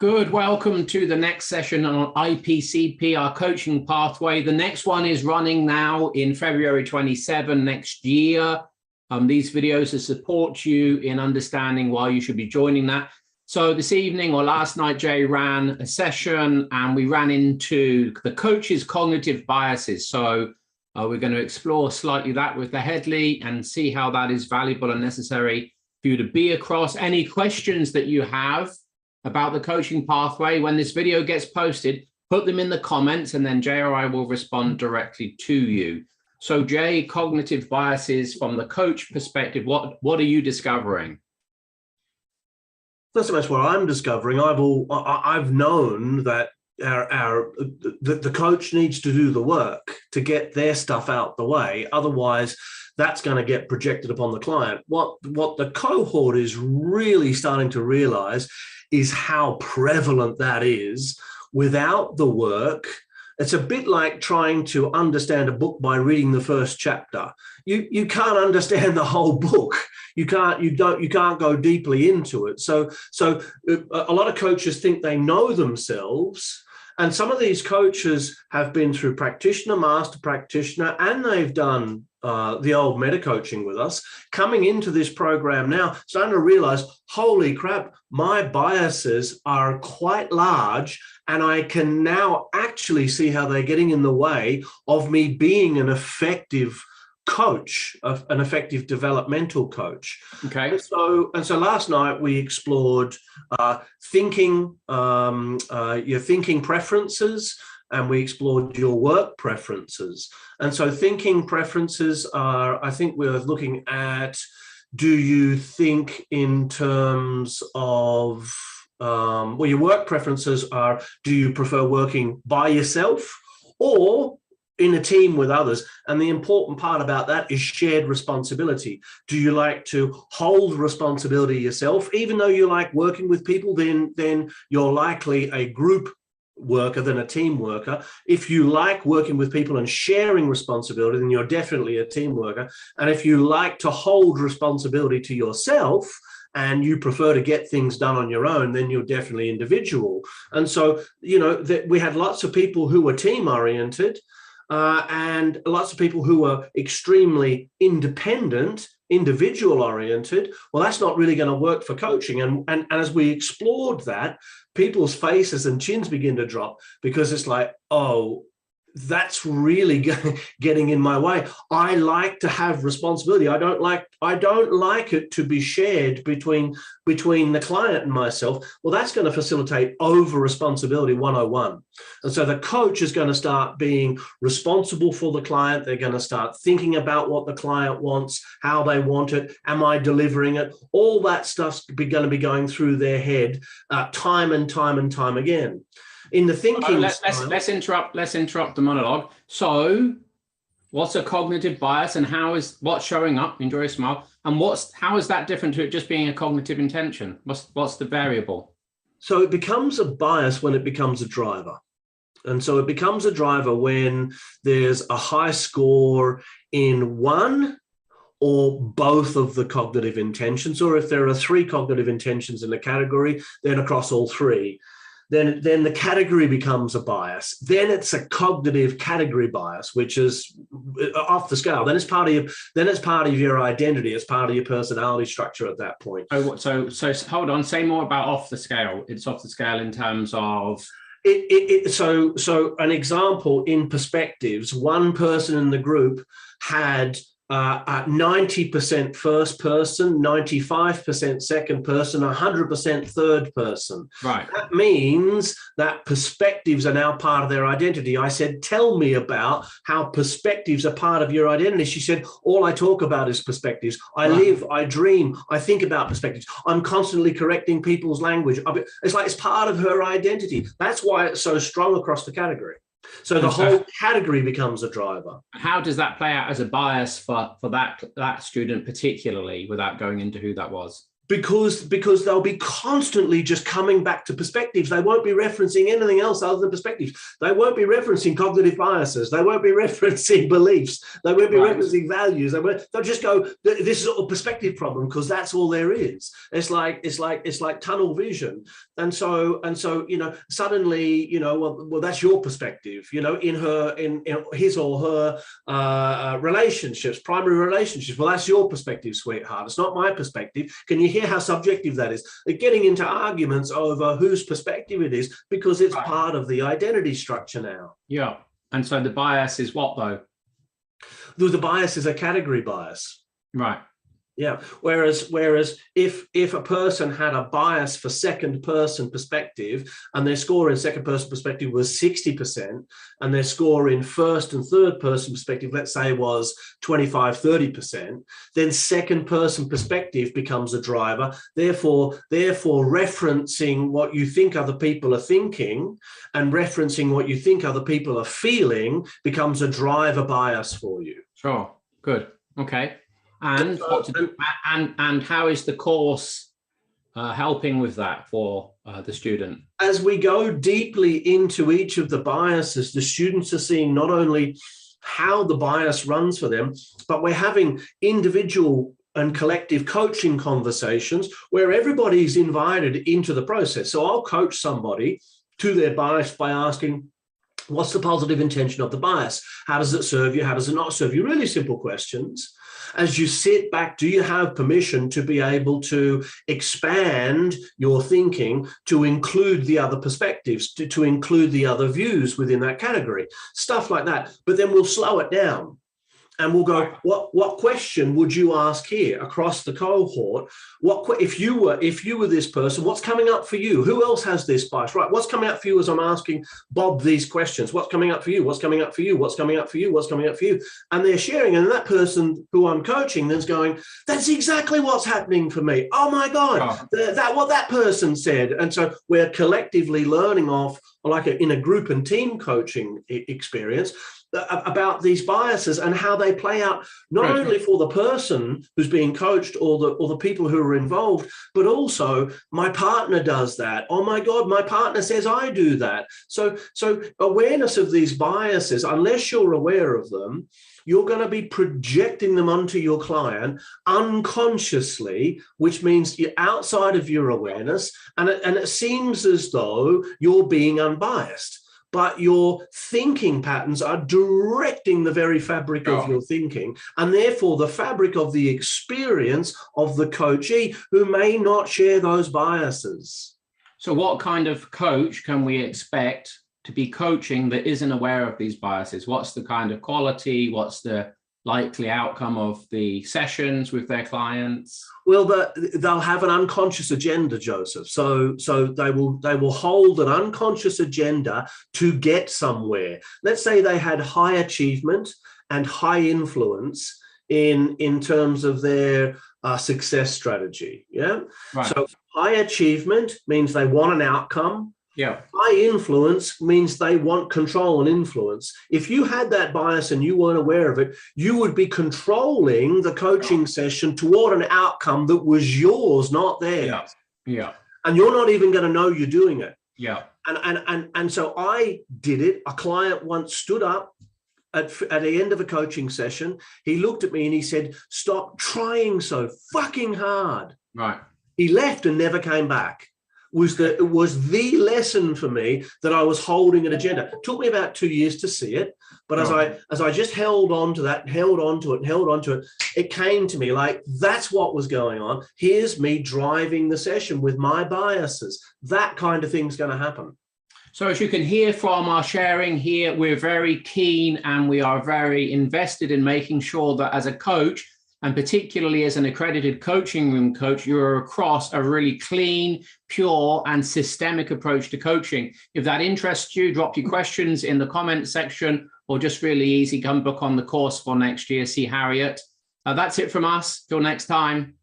Good. Welcome to the next session on IPCP, our coaching pathway. The next one is running now in February 27 next year. These videos to support you in understanding why you should be joining that. So this evening or last night, Jay ran a session and we ran into the coach's cognitive biases. So we're going to explore slightly that with the Headley and see how that is valuable and necessary for you to be across. Any questions that you have about the coaching pathway, when this video gets posted, put them in the comments and then Jay or I will respond directly to you. So Jay, cognitive biases from the coach perspective, what are you discovering? Not so much what I'm discovering. I've known that the coach needs to do the work to get their stuff out the way. Otherwise, that's going to get projected upon the client. What the cohort is really starting to realize is how prevalent that is without the work. It's a bit like trying to understand a book by reading the first chapter. You can't understand the whole book. You can't go deeply into it. So a lot of coaches think they know themselves. And some of these coaches have been through practitioner, master practitioner, and they've done the old meta coaching with us, coming into this program now, starting to realize, holy crap, my biases are quite large, and I can now actually see how they're getting in the way of me being an effective coach, an effective developmental coach. Okay. And so last night we explored thinking, your thinking preferences, and we explored your work preferences. And so thinking preferences are, I think we're looking at, do you think in terms of, well, your work preferences are, do you prefer working by yourself or in a team with others? And the important part about that is shared responsibility. Do you like to hold responsibility yourself? Even though you like working with people, then you're likely a group worker than a team worker. If you like working with people and sharing responsibility, then you're definitely a team worker. And if you like to hold responsibility to yourself and you prefer to get things done on your own, then you're definitely individual. And so, you know, we had lots of people who were team oriented, and lots of people who are extremely independent, individual oriented. Well, that's not really going to work for coaching. And as we explored that, people's faces and chins begin to drop, because it's like, oh, that's really getting in my way. I like to have responsibility. I don't like it to be shared between the client and myself. Well, that's going to facilitate over responsibility 101. And so the coach is going to start being responsible for the client. They're going to start thinking about what the client wants, how they want it. Am I delivering it? All that stuff's going to be going through their head time and time again. In the thinking, let's interrupt the monologue. So, what's a cognitive bias, and what's showing up? Enjoy a smile. And how is that different to it just being a cognitive intention? What's the variable? So it becomes a bias when it becomes a driver. And so it becomes a driver when there's a high score in one or both of the cognitive intentions, or if there are 3 cognitive intentions in a category, then across all 3. Then the category becomes a bias. Then it's a cognitive category bias, which is off the scale. Then it's part of your identity. It's part of your personality structure at that point. So hold on. Say more about off the scale. It's off the scale in terms of. So an example in perspectives. One person in the group had 90% first person, 95% second person, 100% third person. Right. That means that perspectives are now part of their identity. I said, tell me about how perspectives are part of your identity. She said, all I talk about is perspectives. I live, I dream, I think about perspectives. I'm constantly correcting people's language. It's like it's part of her identity. That's why it's so strong across the category. So the whole category becomes a driver. How does that play out as a bias for that student particularly, without going into who that was? Because they'll be constantly just coming back to perspectives. They won't be referencing anything else other than perspectives. They won't be referencing cognitive biases. They won't be referencing beliefs. They won't be referencing values. They'll just go, this is a perspective problem, because that's all there is. It's like tunnel vision. And so, suddenly, well, that's your perspective, in his or her relationships, primary relationships. Well, that's your perspective, sweetheart. It's not my perspective. Can you hear how subjective that is? They're getting into arguments over whose perspective it is because it's part of the identity structure now. Yeah. And so the bias is what, though? The bias is a category bias. Right. Yeah. Whereas if a person had a bias for second person perspective and their score in second person perspective was 60% and their score in first and third person perspective, let's say, was 25-30%, then second person perspective becomes a driver. Therefore referencing what you think other people are thinking and referencing what you think other people are feeling becomes a driver bias for you. Sure. Good. Okay. And and how is the course helping with that for the student? As we go deeply into each of the biases, the students are seeing not only how the bias runs for them, but we're having individual and collective coaching conversations where everybody's invited into the process. So I'll coach somebody to their bias by asking, what's the positive intention of the bias? How does it serve you? How does it not serve you? Really simple questions. As you sit back, do you have permission to be able to expand your thinking to include the other perspectives, to include the other views within that category? Stuff like that. But then we'll slow it down. And we'll go, what question would you ask here across the cohort? If you were this person, what's coming up for you? Who else has this bias? Right. What's coming up for you as I'm asking Bob these questions? What's coming up for you? What's coming up for you? What's coming up for you? What's coming up for you? And they're sharing. And that person who I'm coaching then's going, that's exactly what's happening for me. Oh my God, what that person said. And so we're collectively learning off, like in a group and team coaching experience, about these biases and how they play out, not only for the person who's being coached or the people who are involved, but also my partner does that. Oh my God, my partner says I do that. So awareness of these biases, unless you're aware of them, you're going to be projecting them onto your client unconsciously, which means you're outside of your awareness, and it seems as though you're being unbiased. But your thinking patterns are directing the very fabric of your thinking, and therefore the fabric of the experience of the coachee who may not share those biases. So what kind of coach can we expect to be coaching that isn't aware of these biases? What's the kind of quality? What's the likely outcome of the sessions with their clients? Well, they'll have an unconscious agenda, Joseph. So they will hold an unconscious agenda to get somewhere. Let's say they had high achievement and high influence in terms of their success strategy. Yeah. Right. So high achievement means they want an outcome. Yeah. High influence means they want control and influence. If you had that bias and you weren't aware of it, you would be controlling the coaching session toward an outcome that was yours, not theirs. Yeah. Yeah. And you're not even going to know you're doing it. Yeah. And so I did it. A client once stood up at the end of a coaching session. He looked at me and he said, "Stop trying so fucking hard." Right. He left and never came back. It was the lesson for me that I was holding an agenda. It took me about 2 years to see it, but as I just held on to that, held on to it, it came to me like, that's what was going on. Here's me driving the session with my biases. That kind of thing's going to happen. So as you can hear from our sharing here, we're very keen and we are very invested in making sure that as a coach, and particularly as an accredited coaching room coach, you're across a really clean, pure, and systemic approach to coaching. If that interests you, drop your questions in the comment section, or just really easy, come book on the course for next year, see Harriet. That's it from us. Till next time.